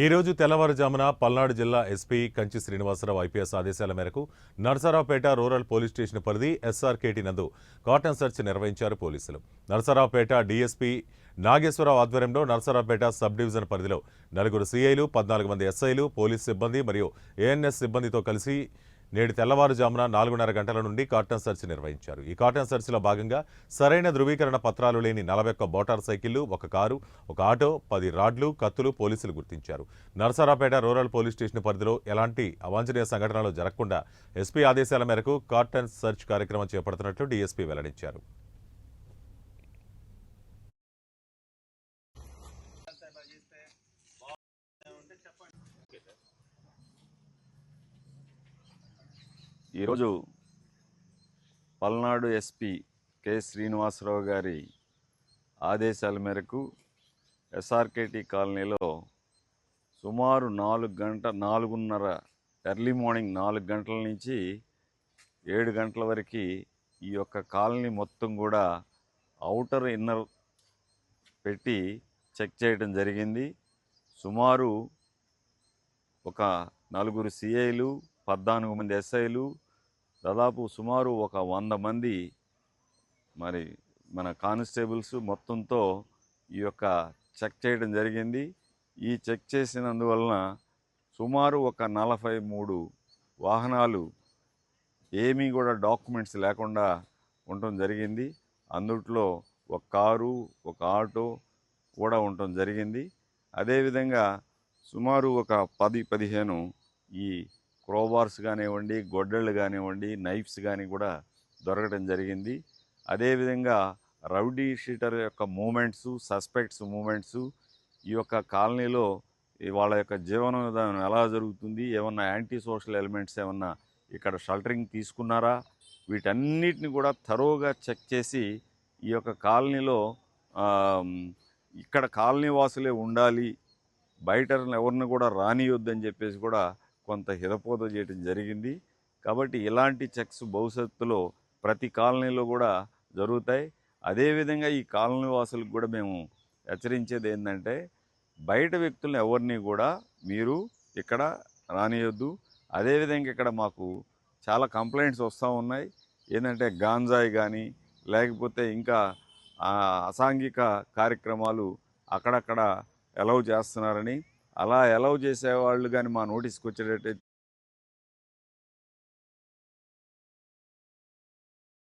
ఈ రోజు తెల్లవారుజామున పల్నాడు జిల్లా ఎస్పీ కంచి శ్రీనివాసరావు ఐపీఎస్ ఆదేశాల మేరకు నరసరావుపేట రూరల్ పోలీస్ స్టేషన్ పరిధి ఎస్ఆర్కేటీ నందు కాటన్ సెర్చ్ నిర్వహించారు పోలీసులు. నరసరావుపేట డీఎస్పీ నాగేశ్వరరావు ఆధ్వర్యంలో నరసరావుపేట సబ్ డివిజన్ పరిధిలో 4 సీఐలు, 14 మంది ఎస్ఐలు, పోలీస్ సిబ్బంది మరియు ఏఎన్ఎస్ సిబ్బందితో కలిసి నేడు తెల్లవారుజామున 4:30 గంటల నుండి కాటన్ సెర్చ్ నిర్వహించారు. ఈ కాటన్ సెర్చ్లో భాగంగా సరైన ధృవీకరణ పత్రాలు లేని 41 మోటార్ సైకిళ్లు, 1 కారు, 1 ఆటో, 10 రాడ్లు, కత్తులు పోలీసులు గుర్తించారు. నరసరావుపేట రూరల్ పోలీస్ స్టేషన్ పరిధిలో ఎలాంటి అవాంఛనీయ సంఘటనలు జరగకుండా ఎస్పీ ఆదేశాల మేరకు కాటన్ సెర్చ్ కార్యక్రమం చేపడుతున్నట్లు డీఎస్పీ వెల్లడించారు. ఈరోజు పల్నాడు ఎస్పీ కె శ్రీనివాసరావు గారి ఆదేశాల మేరకు ఎస్ఆర్కేటీ కాలనీలో సుమారు 4:30 ఎర్లీ మార్నింగ్ 4 గంటల నుంచి 7 గంటల వరకు ఈ యొక్క కాలనీ మొత్తం కూడా అవుటర్ ఇన్నర్ పెట్టి చెక్ చేయడం జరిగింది. సుమారు ఒక 4 సిఐలు, 14 మంది ఎస్ఐలు, దాదాపు సుమారు ఒక 100 మంది మన కానిస్టేబుల్స్ మొత్తంతో ఈ యొక్క చెక్ చేయడం జరిగింది. ఈ చెక్ చేసినందువలన సుమారు ఒక 43 వాహనాలు ఏమీ కూడా డాక్యుమెంట్స్ లేకుండా ఉండటం జరిగింది. అందుట్లో 1 కారు, 1 ఆటో కూడా ఉండటం జరిగింది. అదేవిధంగా సుమారు ఒక 10-15 ఈ క్రోబార్స్ కానివ్వండి, గొడ్డళ్ళు కానివ్వండి, నైఫ్స్ కానీ కూడా దొరకడం జరిగింది. అదేవిధంగా రౌడీ షీటర్ యొక్క మూమెంట్స్, సస్పెక్ట్స్ మూమెంట్స్, ఈ యొక్క కాలనీలో వాళ్ళ యొక్క జీవన విధానం ఎలా జరుగుతుంది, ఏమన్నా యాంటీ సోషల్ ఎలిమెంట్స్ ఏమన్నా ఇక్కడ షెల్టరింగ్ తీసుకున్నారా, వీటన్నిటిని కూడా థరోగా చెక్ చేసి ఈ యొక్క కాలనీలో ఇక్కడ కాలనీ వాసులే ఉండాలి, బయట ఎవరిని కూడా రానియొద్దని చెప్పేసి కూడా కొంత హితబోధ చేయడం జరిగింది. కాబట్టి ఇలాంటి చెక్స్ భవిష్యత్తులో ప్రతి కాలనీలో కూడా జరుగుతాయి. అదేవిధంగా ఈ కాలనీ వాసులకు కూడా మేము హెచ్చరించేది ఏంటంటే, బయట వ్యక్తులను ఎవరిని కూడా మీరు ఇక్కడ రానియొద్దు. అదేవిధంగా ఇక్కడ మాకు చాలా కంప్లైంట్స్ వస్తూ ఉన్నాయి. ఏంటంటే గాంజాయి కానీ లేకపోతే ఇంకా అసాంఘిక కార్యక్రమాలు అక్కడక్కడ అలౌ చేస్తున్నారని. అలా అలౌ చేసేవాళ్ళు కానీ మా నోటీస్కి వచ్చేటట్టయితే